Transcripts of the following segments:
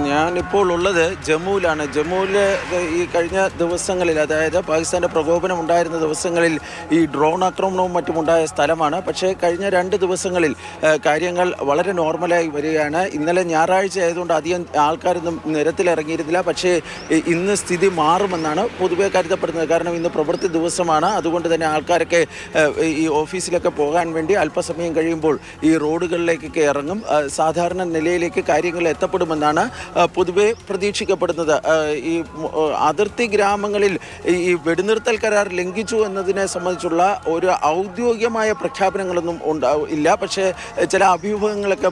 ഞാനിപ്പോൾ ഉള്ളത് ജമ്മുവിലാണ്. ജമ്മുവിൽ ഈ കഴിഞ്ഞ ദിവസങ്ങളിൽ, അതായത് പാകിസ്ഥാൻ്റെ പ്രകോപനം ഉണ്ടായിരുന്ന ദിവസങ്ങളിൽ ഈ ഡ്രോൺ ആക്രമണവും മറ്റുമുണ്ടായ സ്ഥലമാണ്. പക്ഷേ കഴിഞ്ഞ 2 ദിവസങ്ങളിൽ കാര്യങ്ങൾ വളരെ നോർമലായി വരികയാണ്. ഇന്നലെ ഞായറാഴ്ച ആയതുകൊണ്ട് അധികം ആൾക്കാരൊന്നും നിരത്തിലിറങ്ങിയിരുന്നില്ല. പക്ഷേ ഇന്ന് സ്ഥിതി മാറുമെന്നാണ് പൊതുവെ കരുതപ്പെടുന്നത്. കാരണം ഇന്ന് പ്രവൃത്തി ദിവസമാണ്. അതുകൊണ്ട് തന്നെ ആൾക്കാരൊക്കെ ഈ ഓഫീസിലൊക്കെ പോകാൻ വേണ്ടി അല്പസമയം കഴിയുമ്പോൾ ഈ റോഡുകളിലേക്കൊക്കെ ഇറങ്ങും. സാധാരണ നിലയിലേക്ക് കാര്യങ്ങൾ എത്തപ്പെടുമെന്നാണ് പൊതുവെ പ്രതീക്ഷിക്കപ്പെടുന്നത്. ഈ അതിർത്തി ഗ്രാമങ്ങളിൽ ഈ വെടിനിർത്തൽ കരാർ ലംഘിച്ചു എന്നതിനെ സംബന്ധിച്ചുള്ള ഒരു ഔദ്യോഗികമായ പ്രഖ്യാപനങ്ങളൊന്നും ഇല്ല. പക്ഷേ ചില അഭ്യൂഹങ്ങളൊക്കെ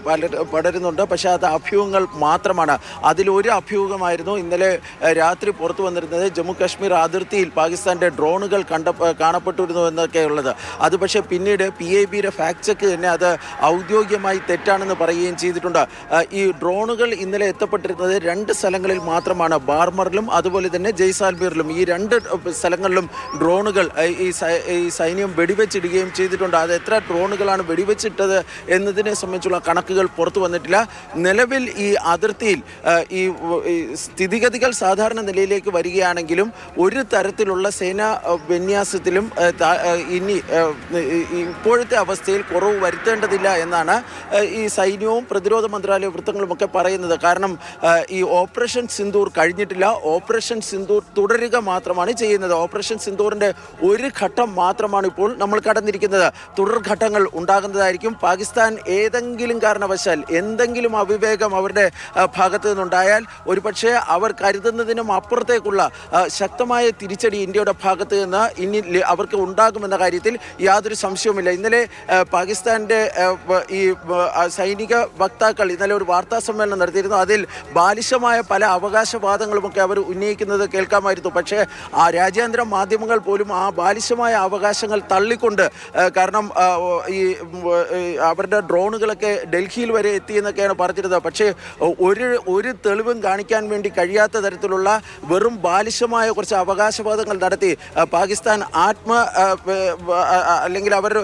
പടരുന്നുണ്ട്. പക്ഷേ അത് അഭ്യൂഹങ്ങൾ മാത്രമാണ്. അതിലൊരു അഭ്യൂഹമായിരുന്നു ഇന്നലെ രാത്രി പുറത്തു വന്നിരുന്നത്. ജമ്മു കാശ്മീർ അതിർത്തിയിൽ പാകിസ്ഥാൻ്റെ ഡ്രോണുകൾ കാണപ്പെട്ടിരുന്നു എന്നൊക്കെയുള്ളത്. അത് പക്ഷേ പിന്നീട് PIBയുടെ ഫാക്ട് ചെക്ക് തന്നെ അത് ഔദ്യോഗികമായി തെറ്റാണെന്ന് പറയുകയും ചെയ്തിട്ടുണ്ട്. ഈ ഡ്രോണുകൾ ഇന്നലെ എത്തപ്പെട്ടിരുന്നത് 2 സ്ഥലങ്ങളിൽ മാത്രമാണ്, ബാർമറിലും അതുപോലെ തന്നെ ജയ്സാൽമീറിലും. ഈ 2 സ്ഥലങ്ങളിലും ഡ്രോണുകൾ ഈ സൈന്യം വെടിവെച്ചിടുകയും ചെയ്തിട്ടുണ്ട്. അത് എത്ര ഡ്രോണുകളാണ് വെടിവെച്ചിട്ടത് എന്നതിനെ സംബന്ധിച്ചുള്ള കണക്കുകൾ പുറത്തു വന്നിട്ടില്ല. നിലവിൽ ഈ അതിർത്തിയിൽ ഈ സ്ഥിതിഗതികൾ സാധാരണ നിലയിലേക്ക് വരികയാണെങ്കിലും ഒരു തരത്തിലുള്ള സേനാ വിന്യാസത്തിലും ഇനി ഇപ്പോഴത്തെ അവസ്ഥയിൽ കുറവ് വരുത്തേണ്ടതില്ല എന്നാണ് ഈ സൈന്യവും പ്രതിരോധ മന്ത്രാലയ വൃത്തങ്ങളുമൊക്കെ പറയുന്നത്. കാരണം ഈ ഓപ്പറേഷൻ സിന്ദൂർ കഴിഞ്ഞിട്ടില്ല. ഓപ്പറേഷൻ സിന്ദൂർ തുടരുക മാത്രമാണ് ചെയ്യുന്നത്. ഓപ്പറേഷൻ സിന്ദൂറിൻ്റെ ഒരു ഘട്ടം മാത്രമാണ് ഇപ്പോൾ നമ്മൾ കടന്നിരിക്കുന്നത്. തുടർ ഘട്ടങ്ങൾ ഉണ്ടാകുന്നതായിരിക്കും. പാകിസ്ഥാൻ ഏതെങ്കിലും കാരണവശാൽ എന്തെങ്കിലും അവിവേകം അവരുടെ ഭാഗത്തു നിന്നുണ്ടായാൽ ഒരുപക്ഷെ അവർ കരുതുന്നതിനും അപ്പുറത്തേക്കുള്ള ശക്തമായ തിരിച്ചടി ഇന്ത്യയുടെ ഭാഗത്ത് നിന്ന് ഇനി അവർക്ക് ഉണ്ടാകുമെന്ന കാര്യത്തിൽ യാതൊരു സംശയവുമില്ല. ഇന്നലെ പാകിസ്ഥാൻ്റെ ഈ സൈനിക വക്താക്കൾ ഇന്നലെ ഒരു വാർത്താ സമ്മേളനം നടത്തിയിരുന്നു. അതിൽ ബാലിശമായ പല അവകാശവാദങ്ങളുമൊക്കെ അവർ ഉന്നയിക്കുന്നത് കേൾക്കാമായിരുന്നു. പക്ഷേ ആ രാജ്യാന്തര മാധ്യമങ്ങൾ പോലും ആ ബാലിശമായ അവകാശങ്ങൾ തള്ളിക്കൊണ്ട്, കാരണം ഈ അവരുടെ ഡ്രോണുകളൊക്കെ ഡൽഹിയിൽ വരെ എത്തിയെന്നൊക്കെയാണ് പറഞ്ഞിരുന്നത്. പക്ഷേ ഒരു തെളിവും കാണിക്കാൻ വേണ്ടി കഴിയാത്ത തരത്തിലുള്ള വെറും ബാലിശമായ കുറച്ച് അവകാശവാദങ്ങൾ നടത്തി പാകിസ്ഥാൻ അല്ലെങ്കിൽ അവർ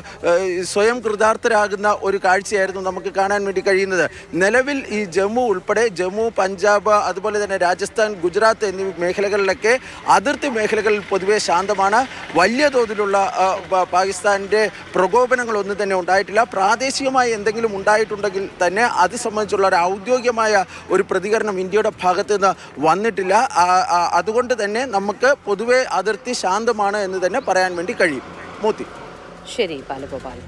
സ്വയം കൃതാർത്ഥരാകുന്ന ഒരു കാഴ്ചയായിരുന്നു നമുക്ക് കാണാൻ വേണ്ടി കഴിയുന്നത്. നിലവിൽ ഈ ജമ്മു ഉൾപ്പെടെ ജമ്മു, പഞ്ചാബ്, അതുപോലെ തന്നെ രാജസ്ഥാൻ, ഗുജറാത്ത് എന്നീ മേഖലകളിലൊക്കെ അതിർത്തി മേഖലകളിൽ പൊതുവെ ശാന്തമാണ്. വലിയ തോതിലുള്ള പാകിസ്ഥാൻ്റെ പ്രകോപനങ്ങളൊന്നും തന്നെ ഉണ്ടായിട്ടില്ല. പ്രാദേശികമായി എന്തെങ്കിലും ഉണ്ടായിട്ടുണ്ടെങ്കിൽ തന്നെ അത് സംബന്ധിച്ചുള്ള ഒരു ഔദ്യോഗികമായ ഒരു പ്രതികരണം ഇന്ത്യയുടെ ഭാഗത്ത് നിന്ന് വന്നിട്ടില്ല. അതുകൊണ്ട് തന്നെ നമുക്ക് പൊതുവെ അതിർത്തി ശാന്തമാണ് എന്ന് തന്നെ പറയാൻ വേണ്ടി കഴിയും. മോത്തി. ശരി ബാലഗോപാൽ.